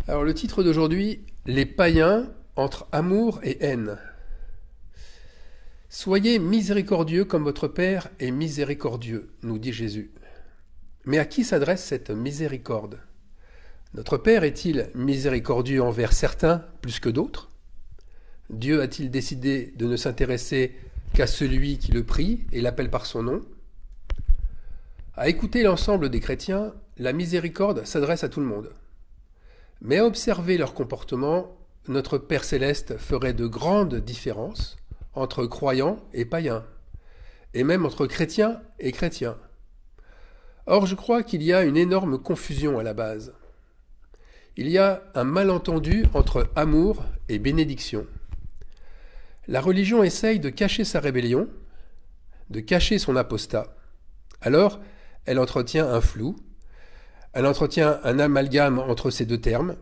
Alors le titre d'aujourd'hui, les païens entre amour et haine. Soyez miséricordieux comme votre Père est miséricordieux, nous dit Jésus. Mais à qui s'adresse cette miséricorde? Notre Père est-il miséricordieux envers certains plus que d'autres? Dieu a-t-il décidé de ne s'intéresser qu'à celui qui le prie et l'appelle par son nom? À écouter l'ensemble des chrétiens, la miséricorde s'adresse à tout le monde. Mais à observer leur comportement, notre Père céleste ferait de grandes différences entre croyants et païens, et même entre chrétiens et chrétiens. Or, je crois qu'il y a une énorme confusion à la base. Il y a un malentendu entre amour et bénédiction. La religion essaye de cacher sa rébellion, de cacher son apostat. Alors, elle entretient un flou, elle entretient un amalgame entre ces deux termes,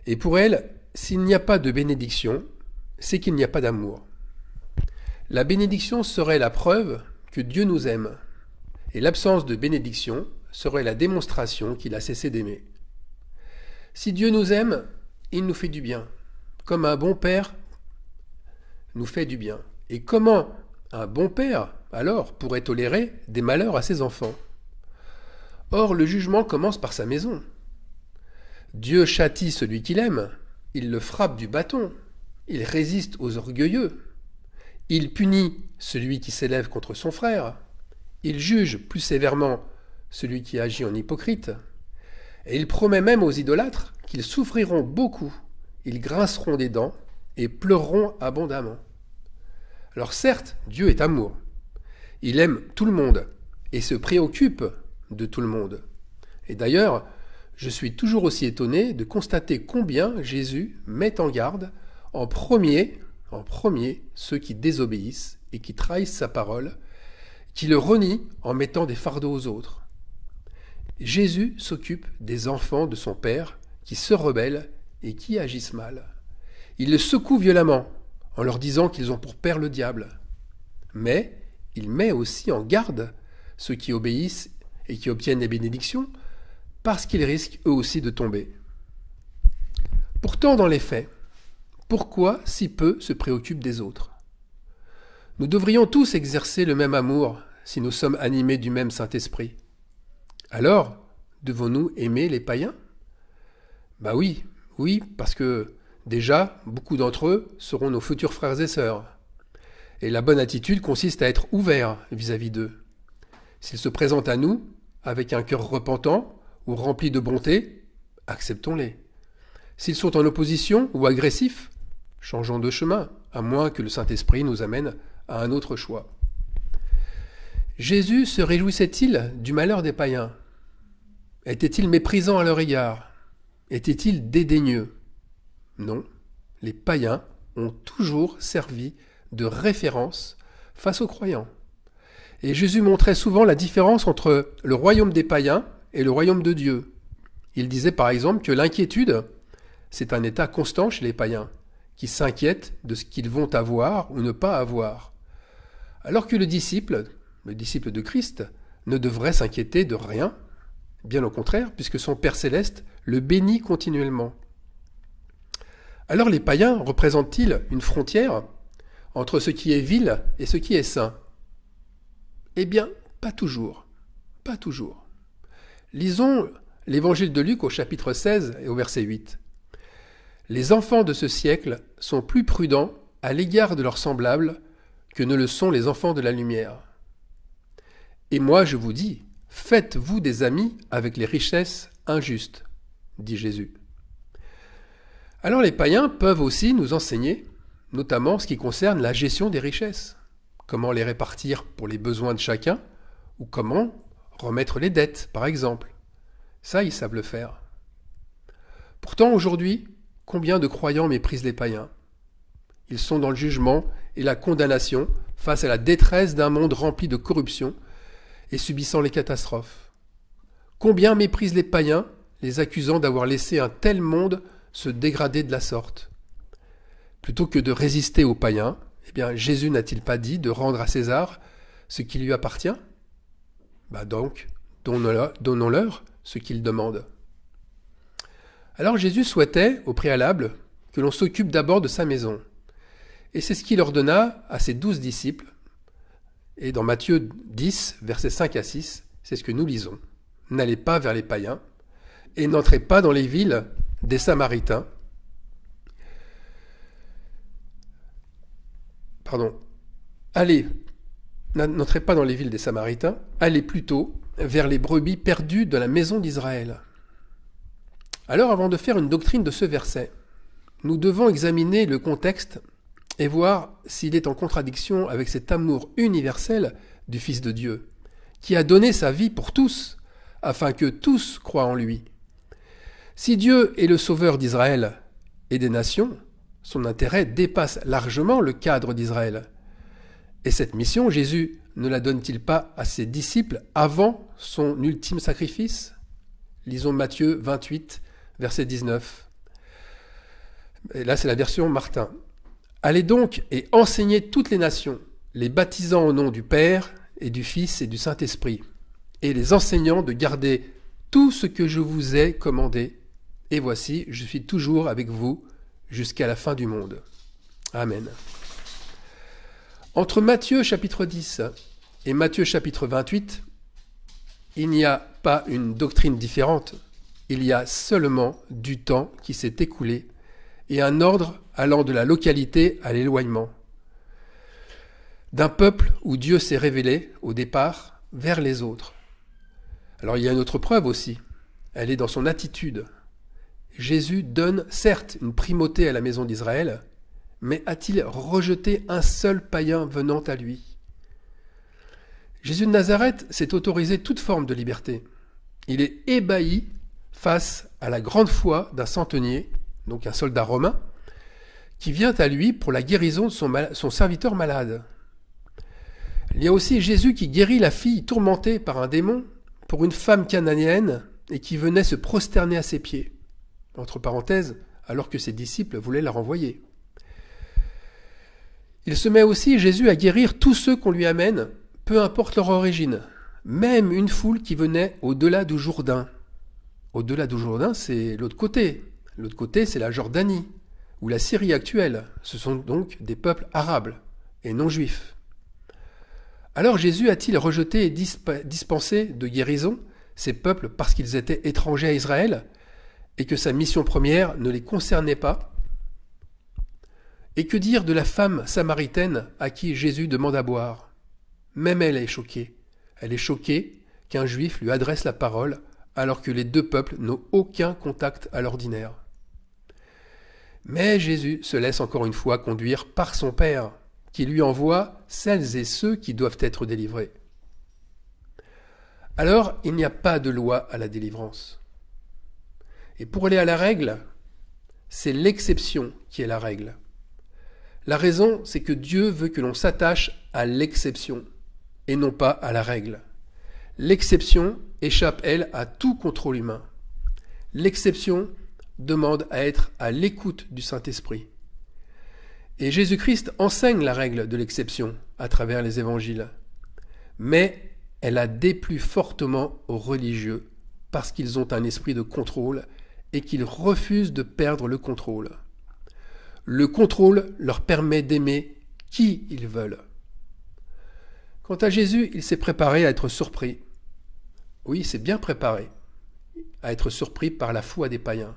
et pour elle, s'il n'y a pas de bénédiction, c'est qu'il n'y a pas d'amour. La bénédiction serait la preuve que Dieu nous aime, et l'absence de bénédiction serait la démonstration qu'il a cessé d'aimer. Si Dieu nous aime, il nous fait du bien, comme un bon père nous fait du bien. Et comment un bon père, alors, pourrait tolérer des malheurs à ses enfants? Or, le jugement commence par sa maison. Dieu châtie celui qu'il aime, il le frappe du bâton, il résiste aux orgueilleux, il punit celui qui s'élève contre son frère, il juge plus sévèrement celui qui agit en hypocrite, et il promet même aux idolâtres qu'ils souffriront beaucoup, ils grinceront des dents et pleureront abondamment. Alors certes, Dieu est amour, il aime tout le monde et se préoccupe de tout le monde. Et d'ailleurs, je suis toujours aussi étonné de constater combien Jésus met en garde en premier ceux qui désobéissent et qui trahissent sa parole, qui le renient en mettant des fardeaux aux autres. Jésus s'occupe des enfants de son Père qui se rebellent et qui agissent mal. Il les secoue violemment en leur disant qu'ils ont pour père le diable. Mais il met aussi en garde ceux qui obéissent et qui obtiennent des bénédictions, parce qu'ils risquent eux aussi de tomber. Pourtant, dans les faits, pourquoi si peu se préoccupent des autres? Nous devrions tous exercer le même amour si nous sommes animés du même Saint-Esprit. Alors, devons-nous aimer les païens? Oui, parce que déjà, beaucoup d'entre eux seront nos futurs frères et sœurs. Et la bonne attitude consiste à être ouvert vis-à-vis d'eux. S'ils se présentent à nous avec un cœur repentant ou rempli de bonté, acceptons-les. S'ils sont en opposition ou agressifs, changeons de chemin, à moins que le Saint-Esprit nous amène à un autre choix. Jésus se réjouissait-il du malheur des païens? Était-il méprisant à leur égard? Était-il dédaigneux? Non, les païens ont toujours servi de référence face aux croyants. Et Jésus montrait souvent la différence entre le royaume des païens et le royaume de Dieu. Il disait par exemple que l'inquiétude, c'est un état constant chez les païens, qui s'inquiètent de ce qu'ils vont avoir ou ne pas avoir. Alors que le disciple de Christ, ne devrait s'inquiéter de rien, bien au contraire, puisque son Père céleste le bénit continuellement. Alors les païens représentent-ils une frontière entre ce qui est vil et ce qui est saint? Eh bien, pas toujours. Pas toujours. Lisons l'évangile de Luc au chapitre 16 et au verset 8. Les enfants de ce siècle sont plus prudents à l'égard de leurs semblables que ne le sont les enfants de la lumière. Et moi je vous dis, faites-vous des amis avec les richesses injustes, dit Jésus. Alors les païens peuvent aussi nous enseigner, notamment ce qui concerne la gestion des richesses. Comment les répartir pour les besoins de chacun, ou comment remettre les dettes, par exemple. Ça, ils savent le faire. Pourtant, aujourd'hui, combien de croyants méprisent les païens? Ils sont dans le jugement et la condamnation face à la détresse d'un monde rempli de corruption et subissant les catastrophes. Combien méprisent les païens, les accusant d'avoir laissé un tel monde se dégrader de la sorte? Plutôt que de résister aux païens, eh bien, Jésus n'a-t-il pas dit de rendre à César ce qui lui appartient? Donc, donnons-leur ce qu'ils demandent. Alors Jésus souhaitait, au préalable, que l'on s'occupe d'abord de sa maison. Et c'est ce qu'il ordonna à ses 12 disciples. Et dans Matthieu 10, versets 5 à 6, c'est ce que nous lisons. N'allez pas vers les païens et n'entrez pas dans les villes des Samaritains. N'entrez pas dans les villes des Samaritains, allez plutôt vers les brebis perdues de la maison d'Israël. Alors, avant de faire une doctrine de ce verset, nous devons examiner le contexte et voir s'il est en contradiction avec cet amour universel du Fils de Dieu, qui a donné sa vie pour tous, afin que tous croient en lui. Si Dieu est le sauveur d'Israël et des nations, son intérêt dépasse largement le cadre d'Israël. Et cette mission, Jésus ne la donne-t-il pas à ses disciples avant son ultime sacrifice ? Lisons Matthieu 28, verset 19. Et là, c'est la version Martin. « Allez donc et enseignez toutes les nations, les baptisant au nom du Père et du Fils et du Saint-Esprit, et les enseignant de garder tout ce que je vous ai commandé. Et voici, je suis toujours avec vous jusqu'à la fin du monde. » Amen. Entre Matthieu chapitre 10 et Matthieu chapitre 28, il n'y a pas une doctrine différente, il y a seulement du temps qui s'est écoulé et un ordre allant de la localité à l'éloignement. D'un peuple où Dieu s'est révélé au départ vers les autres. Alors il y a une autre preuve aussi, elle est dans son attitude. Jésus donne certes une primauté à la maison d'Israël, mais a-t-il rejeté un seul païen venant à lui ? Jésus de Nazareth s'est autorisé toute forme de liberté. Il est ébahi face à la grande foi d'un centenier, donc un soldat romain, qui vient à lui pour la guérison de son serviteur malade. Il y a aussi Jésus qui guérit la fille tourmentée par un démon pour une femme cananéenne et qui venait se prosterner à ses pieds. Entre parenthèses, alors que ses disciples voulaient la renvoyer. Il se met aussi, Jésus, à guérir tous ceux qu'on lui amène, peu importe leur origine, même une foule qui venait au-delà du Jourdain. Au-delà du Jourdain, c'est l'autre côté. L'autre côté, c'est la Jordanie, ou la Syrie actuelle. Ce sont donc des peuples arabes et non juifs. Alors Jésus a-t-il rejeté et dispensé de guérison ces peuples parce qu'ils étaient étrangers à Israël et que sa mission première ne les concernait pas ? Et que dire de la femme samaritaine à qui Jésus demande à boire ? Même elle est choquée. Elle est choquée qu'un juif lui adresse la parole alors que les deux peuples n'ont aucun contact à l'ordinaire. Mais Jésus se laisse encore une fois conduire par son Père, qui lui envoie celles et ceux qui doivent être délivrés. Alors, il n'y a pas de loi à la délivrance. Et pour aller à la règle, c'est l'exception qui est la règle. La raison, c'est que Dieu veut que l'on s'attache à l'exception et non pas à la règle. L'exception échappe, elle, à tout contrôle humain. L'exception demande à être à l'écoute du Saint-Esprit. Et Jésus-Christ enseigne la règle de l'exception à travers les évangiles. Mais elle a déplu fortement aux religieux parce qu'ils ont un esprit de contrôle et qu'ils refusent de perdre le contrôle. Le contrôle leur permet d'aimer qui ils veulent. Quant à Jésus, il s'est préparé à être surpris. Oui, il s'est bien préparé à être surpris par la foi des païens.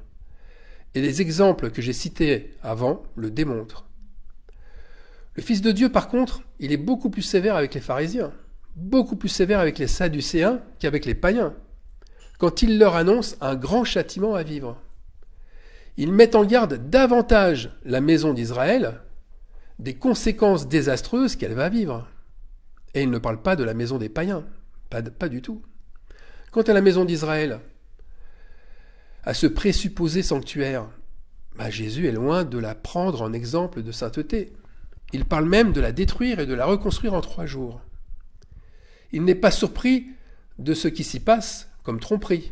Et les exemples que j'ai cités avant le démontrent. Le Fils de Dieu, par contre, il est beaucoup plus sévère avec les pharisiens, beaucoup plus sévère avec les sadducéens qu'avec les païens, quand il leur annonce un grand châtiment à vivre. Il met en garde davantage la maison d'Israël des conséquences désastreuses qu'elle va vivre. Et il ne parle pas de la maison des païens, pas du tout. Quant à la maison d'Israël, à ce présupposé sanctuaire, Jésus est loin de la prendre en exemple de sainteté. Il parle même de la détruire et de la reconstruire en 3 jours. Il n'est pas surpris de ce qui s'y passe comme tromperie.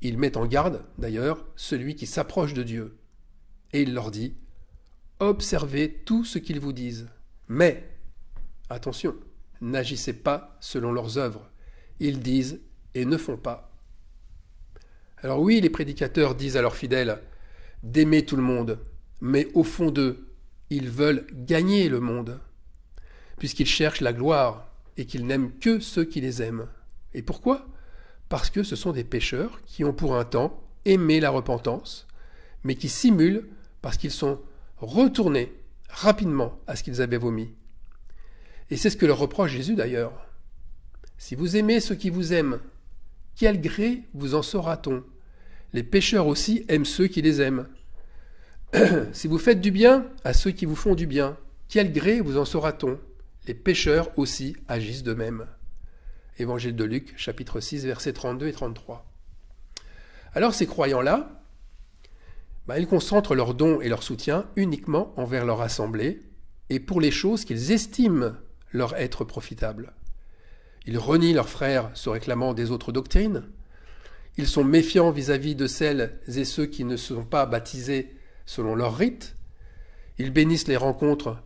Il met en garde, d'ailleurs, celui qui s'approche de Dieu. Et il leur dit « Observez tout ce qu'ils vous disent, mais, attention, n'agissez pas selon leurs œuvres. Ils disent et ne font pas. » Alors oui, les prédicateurs disent à leurs fidèles d'aimer tout le monde, mais au fond d'eux, ils veulent gagner le monde, puisqu'ils cherchent la gloire et qu'ils n'aiment que ceux qui les aiment. Et pourquoi ? Parce que ce sont des pécheurs qui ont pour un temps aimé la repentance, mais qui simulent parce qu'ils sont retournés rapidement à ce qu'ils avaient vomi. Et c'est ce que leur reproche Jésus d'ailleurs. Si vous aimez ceux qui vous aiment, quel gré vous en saura-t-on ? Les pécheurs aussi aiment ceux qui les aiment. Si vous faites du bien à ceux qui vous font du bien, quel gré vous en saura-t-on ? Les pécheurs aussi agissent de même. Évangile de Luc, chapitre 6, versets 32 et 33. Alors ces croyants-là, ils concentrent leurs dons et leur soutien uniquement envers leur assemblée et pour les choses qu'ils estiment leur être profitables. Ils renient leurs frères se réclamant des autres doctrines. Ils sont méfiants vis-à-vis de celles et ceux qui ne sont pas baptisés selon leur rite. Ils bénissent les rencontres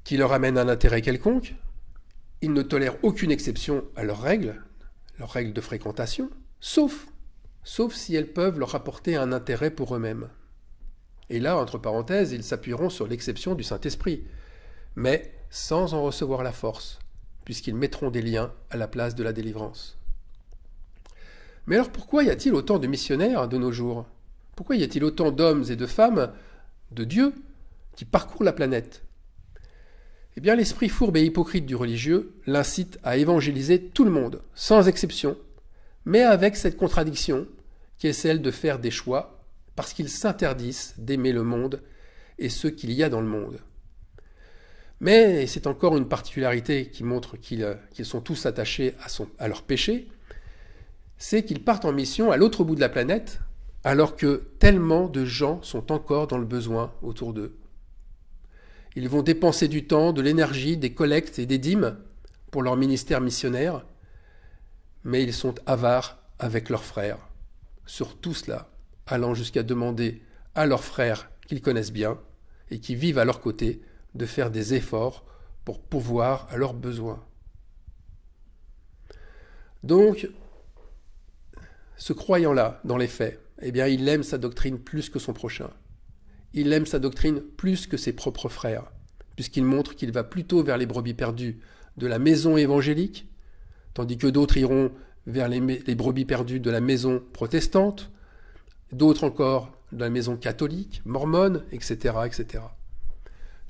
qui leur amènent un intérêt quelconque. Ils ne tolèrent aucune exception à leurs règles de fréquentation, sauf si elles peuvent leur apporter un intérêt pour eux-mêmes. Et là, entre parenthèses, ils s'appuieront sur l'exception du Saint-Esprit, mais sans en recevoir la force, puisqu'ils mettront des liens à la place de la délivrance. Mais alors pourquoi y a-t-il autant de missionnaires de nos jours ? Pourquoi y a-t-il autant d'hommes et de femmes de Dieu qui parcourent la planète ? Eh bien, l'esprit fourbe et hypocrite du religieux l'incite à évangéliser tout le monde, sans exception, mais avec cette contradiction qui est celle de faire des choix parce qu'ils s'interdisent d'aimer le monde et ce qu'il y a dans le monde. Mais c'est encore une particularité qui montre qu'ils sont tous attachés à leur péché, c'est qu'ils partent en mission à l'autre bout de la planète alors que tellement de gens sont encore dans le besoin autour d'eux. Ils vont dépenser du temps, de l'énergie, des collectes et des dîmes pour leur ministère missionnaire, mais ils sont avares avec leurs frères, sur tout cela, allant jusqu'à demander à leurs frères qu'ils connaissent bien et qui vivent à leur côté de faire des efforts pour pourvoir à leurs besoins. Donc, ce croyant-là, dans les faits, eh bien, il aime sa doctrine plus que son prochain. Il aime sa doctrine plus que ses propres frères, puisqu'il montre qu'il va plutôt vers les brebis perdues de la maison évangélique, tandis que d'autres iront vers les brebis perdues de la maison protestante, d'autres encore de la maison catholique, mormone, etc., etc.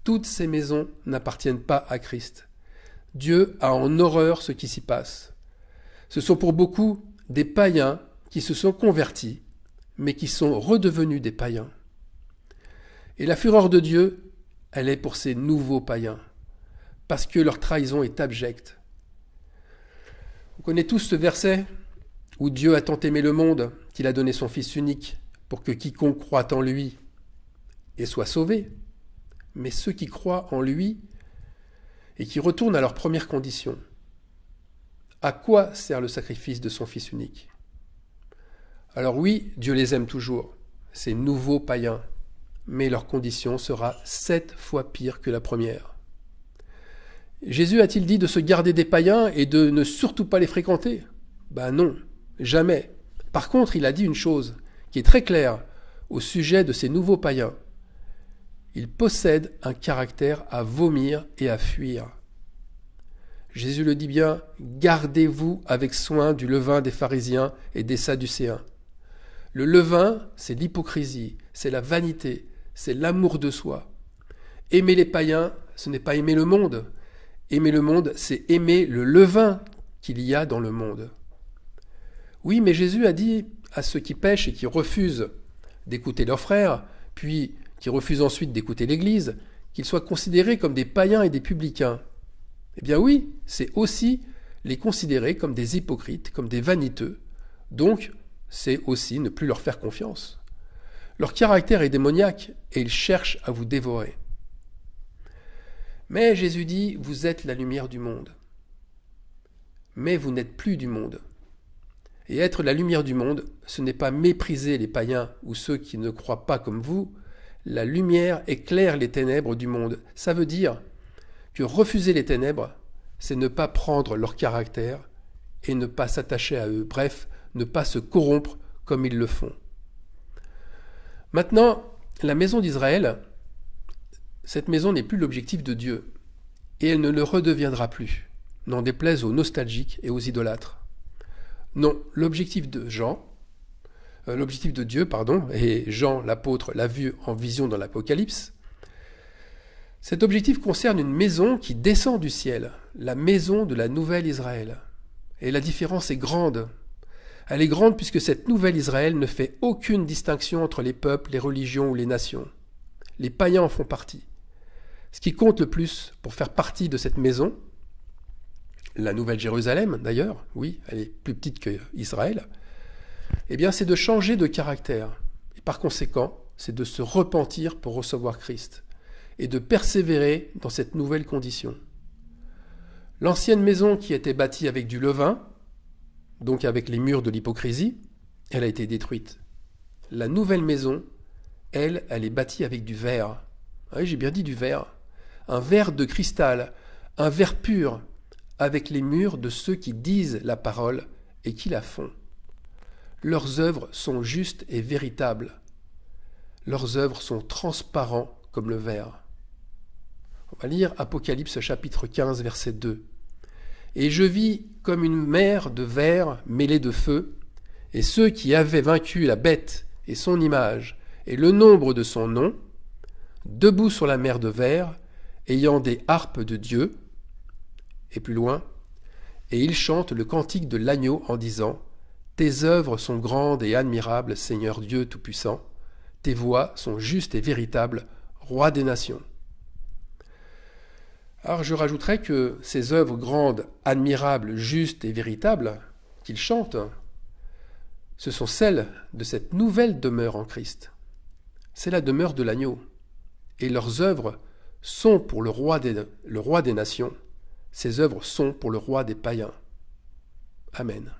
Toutes ces maisons n'appartiennent pas à Christ. Dieu a en horreur ce qui s'y passe. Ce sont pour beaucoup des païens qui se sont convertis, mais qui sont redevenus des païens. Et la fureur de Dieu, elle est pour ces nouveaux païens, parce que leur trahison est abjecte. On connaît tous ce verset où Dieu a tant aimé le monde qu'il a donné son Fils unique pour que quiconque croit en lui et soit sauvé. Mais ceux qui croient en lui et qui retournent à leur première condition, à quoi sert le sacrifice de son Fils unique ? Alors oui, Dieu les aime toujours, ces nouveaux païens, mais leur condition sera 7 fois pire que la première. Jésus a-t-il dit de se garder des païens et de ne surtout pas les fréquenter ? Non, jamais. Par contre, il a dit une chose qui est très claire au sujet de ces nouveaux païens. Ils possèdent un caractère à vomir et à fuir. Jésus le dit bien, « Gardez-vous avec soin du levain des pharisiens et des sadducéens. » Le levain, c'est l'hypocrisie, c'est la vanité, c'est l'amour de soi. Aimer les païens, ce n'est pas aimer le monde. Aimer le monde, c'est aimer le levain qu'il y a dans le monde. Oui, mais Jésus a dit à ceux qui pêchent et qui refusent d'écouter leurs frères, puis qui refusent ensuite d'écouter l'Église, qu'ils soient considérés comme des païens et des publicains. Eh bien oui, c'est aussi les considérer comme des hypocrites, comme des vaniteux. Donc, c'est aussi ne plus leur faire confiance. Leur caractère est démoniaque et ils cherchent à vous dévorer. Mais Jésus dit, vous êtes la lumière du monde. Mais vous n'êtes plus du monde. Et être la lumière du monde, ce n'est pas mépriser les païens ou ceux qui ne croient pas comme vous. La lumière éclaire les ténèbres du monde. Ça veut dire que refuser les ténèbres, c'est ne pas prendre leur caractère et ne pas s'attacher à eux. Bref, ne pas se corrompre comme ils le font. Maintenant, la maison d'Israël, cette maison n'est plus l'objectif de Dieu, et elle ne le redeviendra plus, n'en déplaise aux nostalgiques et aux idolâtres. Non, l'objectif de Dieu, et Jean l'apôtre l'a vu en vision dans l'Apocalypse, cet objectif concerne une maison qui descend du ciel, la maison de la nouvelle Israël. Et la différence est grande. Elle est grande puisque cette nouvelle Israël ne fait aucune distinction entre les peuples, les religions ou les nations. Les païens en font partie. Ce qui compte le plus pour faire partie de cette maison, la nouvelle Jérusalem d'ailleurs, oui, elle est plus petite qu'Israël, eh bien c'est de changer de caractère. Et par conséquent, c'est de se repentir pour recevoir Christ et de persévérer dans cette nouvelle condition. L'ancienne maison qui était bâtie avec du levain, donc avec les murs de l'hypocrisie, elle a été détruite. La nouvelle maison, elle est bâtie avec du verre. Oui, j'ai bien dit du verre. Un verre de cristal, un verre pur, avec les murs de ceux qui disent la parole et qui la font. Leurs œuvres sont justes et véritables. Leurs œuvres sont transparentes comme le verre. On va lire Apocalypse chapitre 15, verset 2. « Et je vis comme une mer de verre mêlée de feu, et ceux qui avaient vaincu la bête et son image et le nombre de son nom, debout sur la mer de verre, ayant des harpes de Dieu, et plus loin, et ils chantent le cantique de l'agneau en disant « Tes œuvres sont grandes et admirables, Seigneur Dieu Tout-Puissant, tes voies sont justes et véritables, Roi des nations. » Alors je rajouterais que ces œuvres grandes, admirables, justes et véritables qu'ils chantent, ce sont celles de cette nouvelle demeure en Christ. C'est la demeure de l'agneau. Et leurs œuvres sont pour le roi des nations. Ces œuvres sont pour le roi des païens. Amen.